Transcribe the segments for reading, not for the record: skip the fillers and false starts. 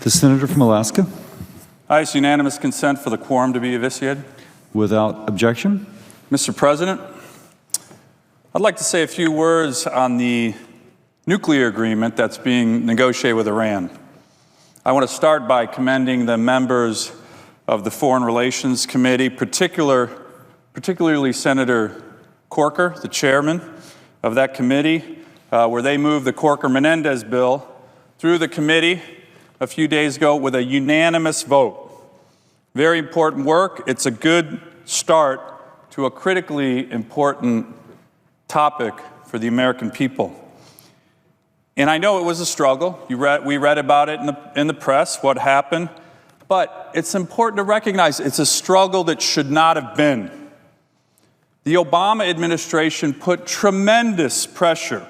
The senator from Alaska. Aye, it's unanimous consent for the quorum to be evisciated. Without objection. Mr. President, I'd like to say a few words on the nuclear agreement that's being negotiated with Iran. I want to start by commending the members of the Foreign Relations Committee, particularly Senator Corker, the chairman of that committee, where they moved the Corker-Menendez bill through the committee a few days ago with a unanimous vote. Very important work. It's a good start to a critically important topic for the American people. And I know it was a struggle. We read about it in the press, what happened. But it's important to recognize it's a struggle that should not have been. The Obama administration put tremendous pressure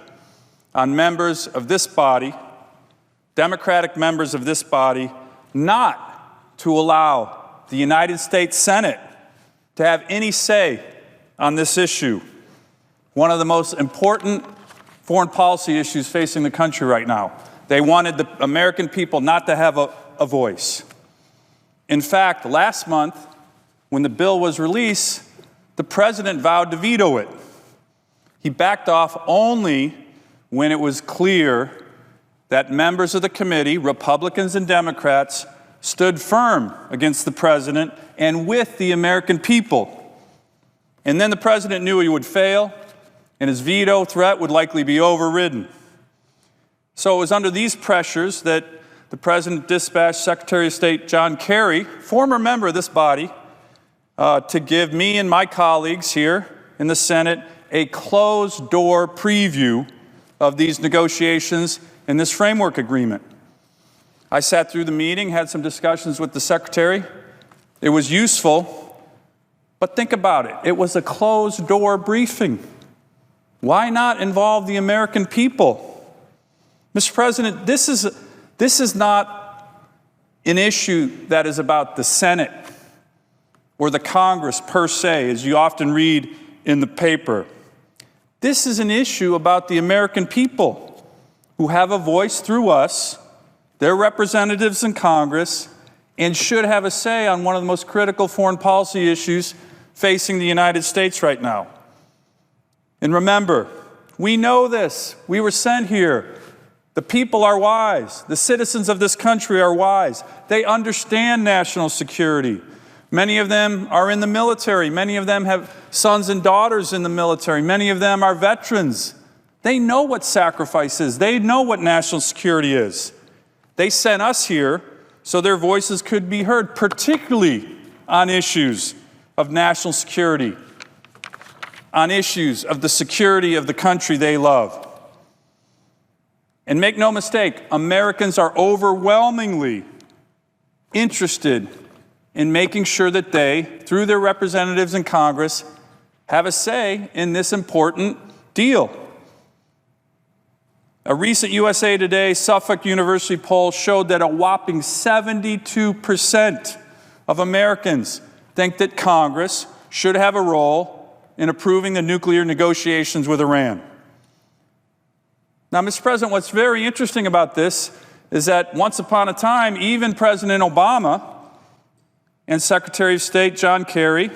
on members of this body, Democratic members of this body, not to allow the United States Senate to have any say on this issue, one of the most important foreign policy issues facing the country right now. They wanted the American people not to have a voice. In fact, last month, when the bill was released, the president vowed to veto it. He backed off only when it was clear that members of the committee, Republicans and Democrats, stood firm against the president and with the American people. And then the president knew he would fail, and his veto threat would likely be overridden. So it was under these pressures that the president dispatched Secretary of State John Kerry, former member of this body, to give me and my colleagues here in the Senate a closed-door preview of these negotiations in this framework agreement. I sat through the meeting, had some discussions with the Secretary. It was useful, but think about it. It was a closed-door briefing. Why not involve the American people? Mr. President, this is not an issue that is about the Senate or the Congress per se, as you often read in the paper. This is an issue about the American people who have a voice through us, their representatives in Congress, and should have a say on one of the most critical foreign policy issues facing the United States right now. And remember, we know this. We were sent here. The people are wise. The citizens of this country are wise. They understand national security. Many of them are in the military. Many of them have sons and daughters in the military. Many of them are veterans. They know what sacrifice is. They know what national security is. They sent us here so their voices could be heard, particularly on issues of national security, on issues of the security of the country they love. And make no mistake, Americans are overwhelmingly interested in making sure that they, through their representatives in Congress, have a say in this important deal. A recent USA Today Suffolk University poll showed that a whopping 72% of Americans think that Congress should have a role in approving the nuclear negotiations with Iran. Now, Mr. President, what's very interesting about this is that once upon a time, even President Obama and Secretary of State John Kerry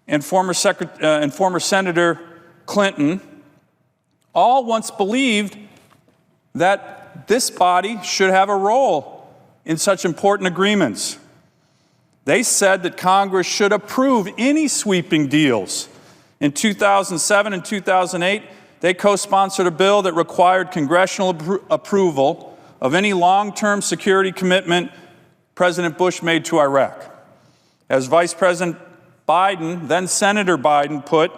and former Senator Clinton all once believed that this body should have a role in such important agreements. They said that Congress should approve any sweeping deals. In 2007 and 2008, they co-sponsored a bill that required congressional approval of any long-term security commitment President Bush made to Iraq. As Vice President Biden, then Senator Biden, put,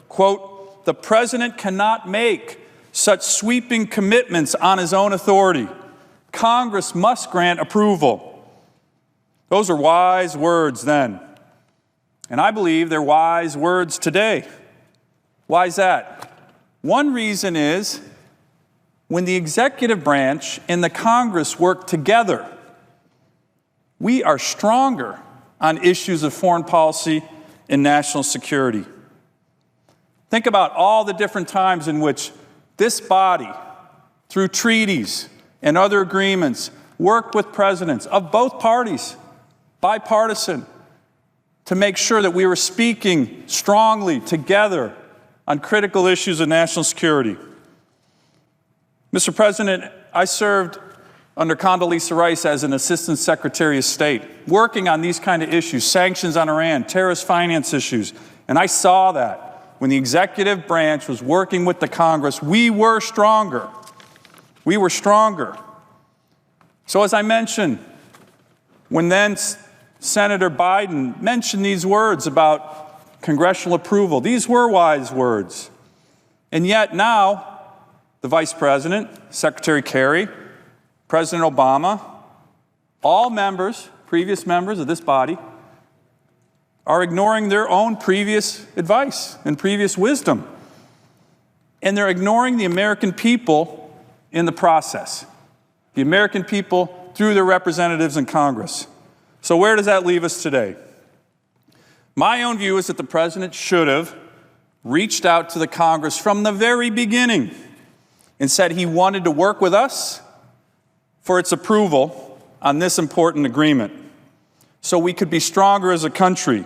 quote, "The president cannot make such sweeping commitments on his own authority. Congress must grant approval." Those are wise words then. And I believe they're wise words today. Why is that? One reason is when the executive branch and the Congress work together, we are stronger on issues of foreign policy and national security. Think about all the different times in which this body, through treaties and other agreements, worked with presidents of both parties, bipartisan, to make sure that we were speaking strongly together on critical issues of national security. Mr. President, I served under Condoleezza Rice as an Assistant Secretary of State, working on these kind of issues, sanctions on Iran, terrorist finance issues, and I saw that when the executive branch was working with the Congress, we were stronger. We were stronger. So as I mentioned, when then Senator Biden mentioned these words about congressional approval, these were wise words. And yet now, the Vice President, Secretary Kerry, President Obama, all members, previous members of this body, are ignoring their own previous advice and previous wisdom. And they're ignoring the American people in the process, the American people through their representatives in Congress. So where does that leave us today? My own view is that the President should have reached out to the Congress from the very beginning and said he wanted to work with us for its approval on this important agreement so we could be stronger as a country,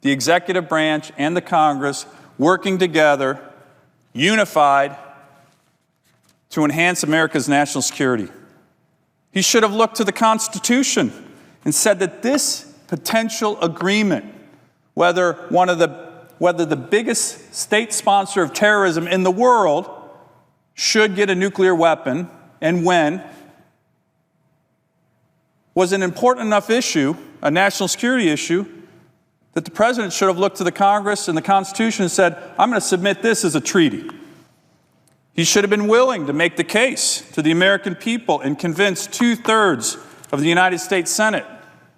the executive branch and the Congress working together, unified, to enhance America's national security. He should have looked to the Constitution and said that this potential agreement, whether the biggest state sponsor of terrorism in the world should get a nuclear weapon and when, was an important enough issue, a national security issue, that the President should have looked to the Congress and the Constitution and said, I'm going to submit this as a treaty. He should have been willing to make the case to the American people and convince 2/3 of the United States Senate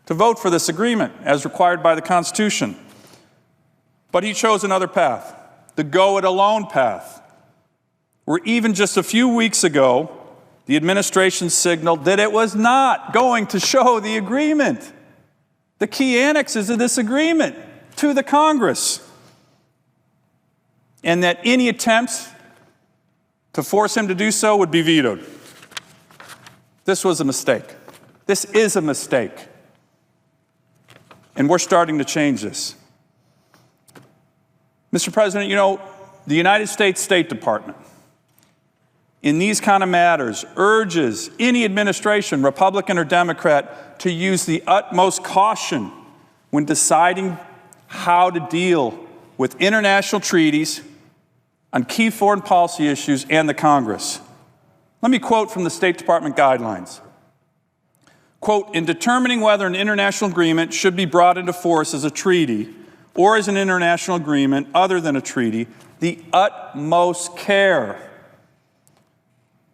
to vote for this agreement as required by the Constitution. But he chose another path, the go-it-alone path, where even just a few weeks ago, the administration signaled that it was not going to show the agreement, the key annexes of this agreement, to the Congress, and that any attempts to force him to do so would be vetoed. This was a mistake. This is a mistake. And we're starting to change this. Mr. President, you know, the United States State Department, in these kind of matters, urges any administration, Republican or Democrat, to use the utmost caution when deciding how to deal with international treaties on key foreign policy issues and the Congress. Let me quote from the State Department guidelines. Quote, in determining whether an international agreement should be brought into force as a treaty or as an international agreement other than a treaty, the utmost care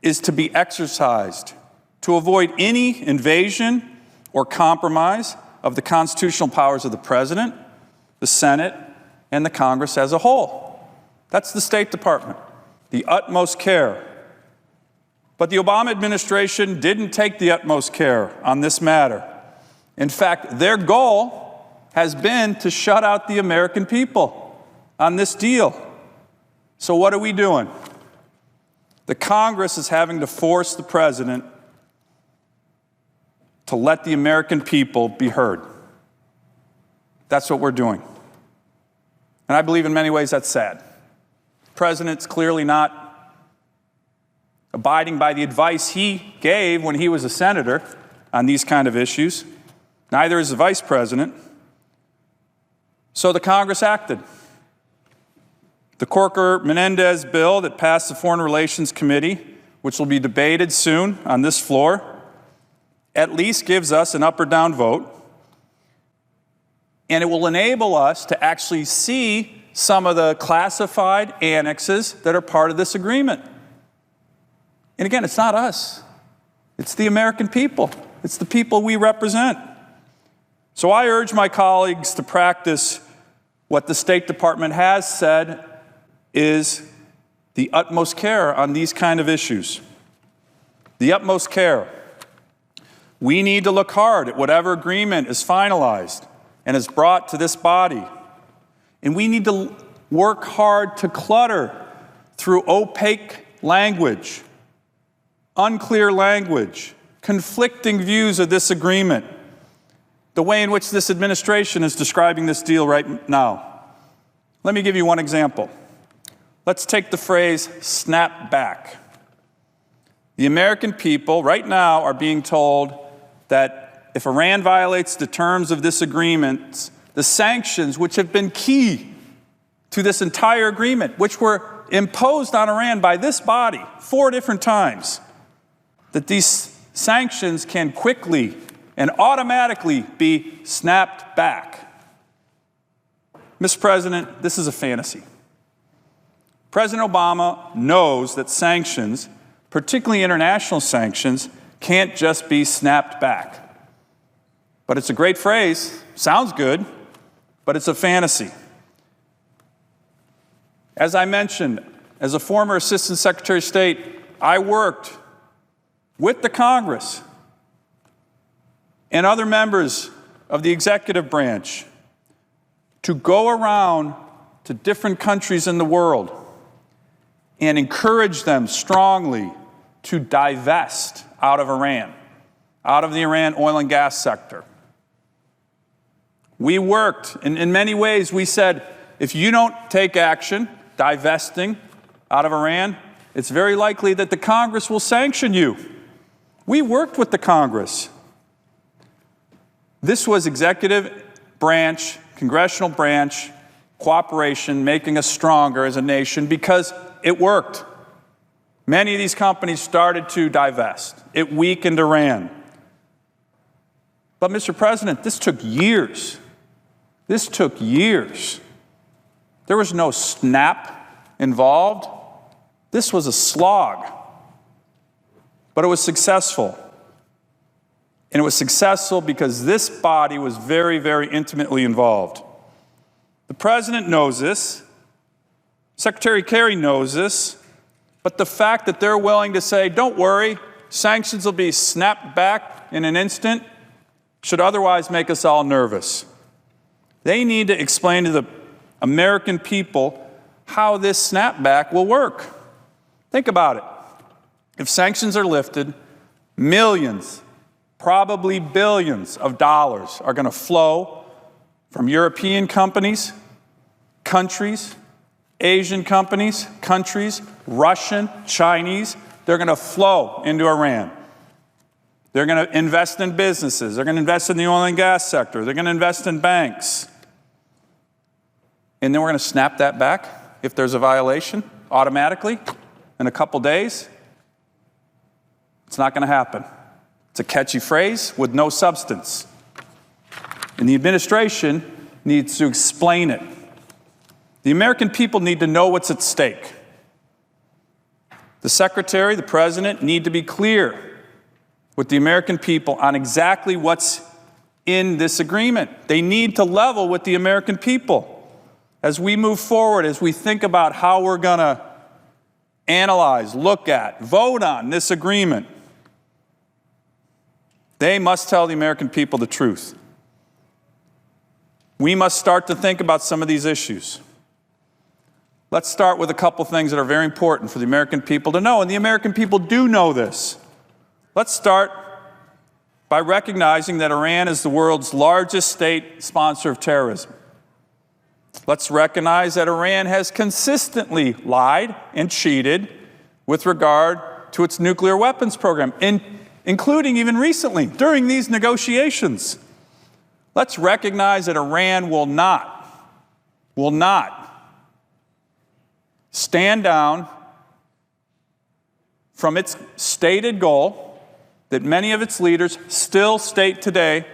is to be exercised to avoid any invasion or compromise of the constitutional powers of the President, the Senate, and the Congress as a whole. That's the State Department, the utmost care. But the Obama administration didn't take the utmost care on this matter. In fact, their goal has been to shut out the American people on this deal. So what are we doing? The Congress is having to force the President to let the American people be heard. That's what we're doing. And I believe in many ways that's sad. The President's clearly not abiding by the advice he gave when he was a senator on these kind of issues. Neither is the Vice President. So the Congress acted. The Corker-Menendez bill that passed the Foreign Relations Committee, which will be debated soon on this floor, at least gives us an up or down vote, and it will enable us to actually see some of the classified annexes that are part of this agreement. And again, it's not us. It's the American people. It's the people we represent. So I urge my colleagues to practice what the State Department has said is the utmost care on these kind of issues. The utmost care. We need to look hard at whatever agreement is finalized and is brought to this body. And we need to work hard to clutter through opaque language, unclear language, conflicting views of this agreement, the way in which this administration is describing this deal right now. Let me give you one example. Let's take the phrase snap back. The American people right now are being told that if Iran violates the terms of this agreement, the sanctions, which have been key to this entire agreement, which were imposed on Iran by this body 4 different times, that these sanctions can quickly and automatically be snapped back. Mr. President, this is a fantasy. President Obama knows that sanctions, particularly international sanctions, can't just be snapped back. But it's a great phrase, sounds good, but it's a fantasy. As I mentioned, as a former Assistant Secretary of State, I worked with the Congress and other members of the executive branch to go around to different countries in the world and encourage them strongly to divest out of Iran, out of the Iran oil and gas sector. We worked, in many ways, we said, if you don't take action, divesting out of Iran, it's very likely that the Congress will sanction you. We worked with the Congress. This was executive branch, congressional branch, cooperation, making us stronger as a nation because it worked. Many of these companies started to divest. It weakened Iran. But, Mr. President, this took years. This took years. There was no snap involved. This was a slog. But it was successful. And it was successful because this body was very, very intimately involved. The President knows this. Secretary Kerry knows this. But the fact that they're willing to say, don't worry, sanctions will be snapped back in an instant, should otherwise make us all nervous. They need to explain to the American people how this snapback will work. Think about it. If sanctions are lifted, millions, probably billions of dollars are going to flow from European companies, countries, Asian companies, countries, Russian, Chinese. They're going to flow into Iran. They're going to invest in businesses. They're going to invest in the oil and gas sector. They're going to invest in banks. And then we're going to snap that back if there's a violation automatically in a couple days. It's not going to happen. It's a catchy phrase with no substance. And the administration needs to explain it. The American people need to know what's at stake. The Secretary, the President need to be clear with the American people on exactly what's in this agreement. They need to level with the American people. As we move forward, as we think about how we're going to analyze, look at, vote on this agreement, they must tell the American people the truth. We must start to think about some of these issues. Let's start with a couple things that are very important for the American people to know, and the American people do know this. Let's start by recognizing that Iran is the world's largest state sponsor of terrorism. Let's recognize that Iran has consistently lied and cheated with regard to its nuclear weapons program, including even recently during these negotiations. Let's recognize that Iran will not stand down from its stated goal that many of its leaders still state today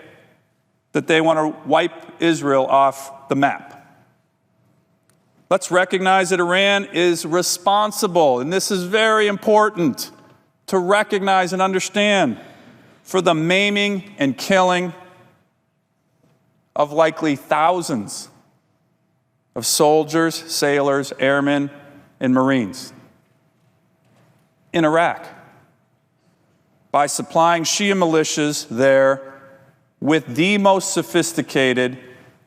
that they want to wipe Israel off the map. Let's recognize that Iran is responsible, and this is very important to recognize and understand, for the maiming and killing of likely thousands of soldiers, sailors, airmen, and Marines in Iraq by supplying Shia militias there with the most sophisticated,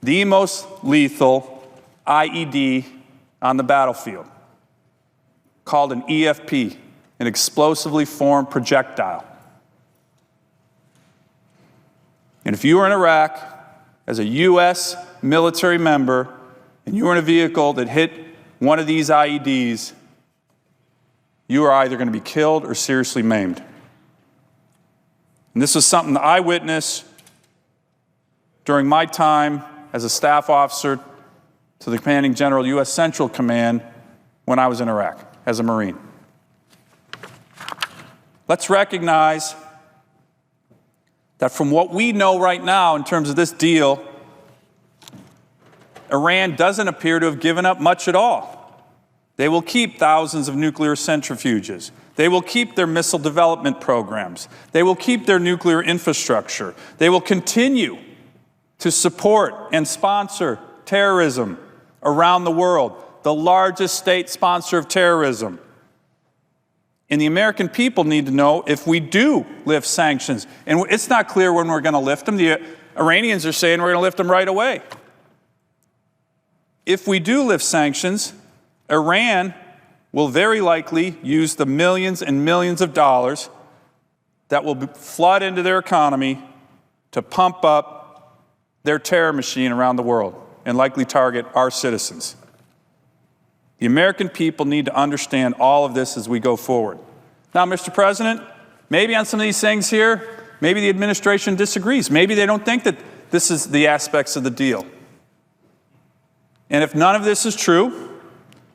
the most lethal IED on the battlefield, called an EFP, an explosively formed projectile. And if you were in Iraq as a U.S. military member and you were in a vehicle that hit one of these IEDs, you are either going to be killed or seriously maimed. And this was something that I witnessed during my time as a staff officer to the commanding general, U.S. Central Command, when I was in Iraq as a Marine. Let's recognize that from what we know right now in terms of this deal, Iran doesn't appear to have given up much at all. They will keep thousands of nuclear centrifuges. They will keep their missile development programs. They will keep their nuclear infrastructure. They will continue to support and sponsor terrorism around the world, the largest state sponsor of terrorism. And the American people need to know if we do lift sanctions. And it's not clear when we're going to lift them. The Iranians are saying we're going to lift them right away. If we do lift sanctions, Iran will very likely use the millions and millions of dollars that will flood into their economy to pump up their terror machine around the world and likely target our citizens. The American people need to understand all of this as we go forward. Now, Mr. President, maybe on some of these things here, maybe the administration disagrees. Maybe they don't think that this is the aspects of the deal. And if none of this is true,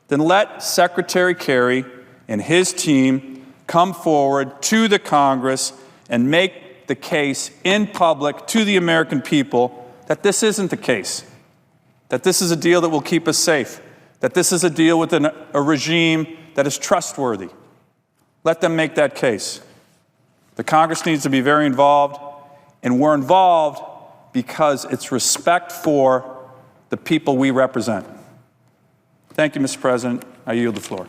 then let Secretary Kerry and his team come forward to the Congress and make the case in public to the American people that this isn't the case, that this is a deal that will keep us safe, that this is a deal with a regime that is trustworthy. Let them make that case. The Congress needs to be very involved, and we're involved because it's respect for the people we represent. Thank you, Mr. President. I yield the floor.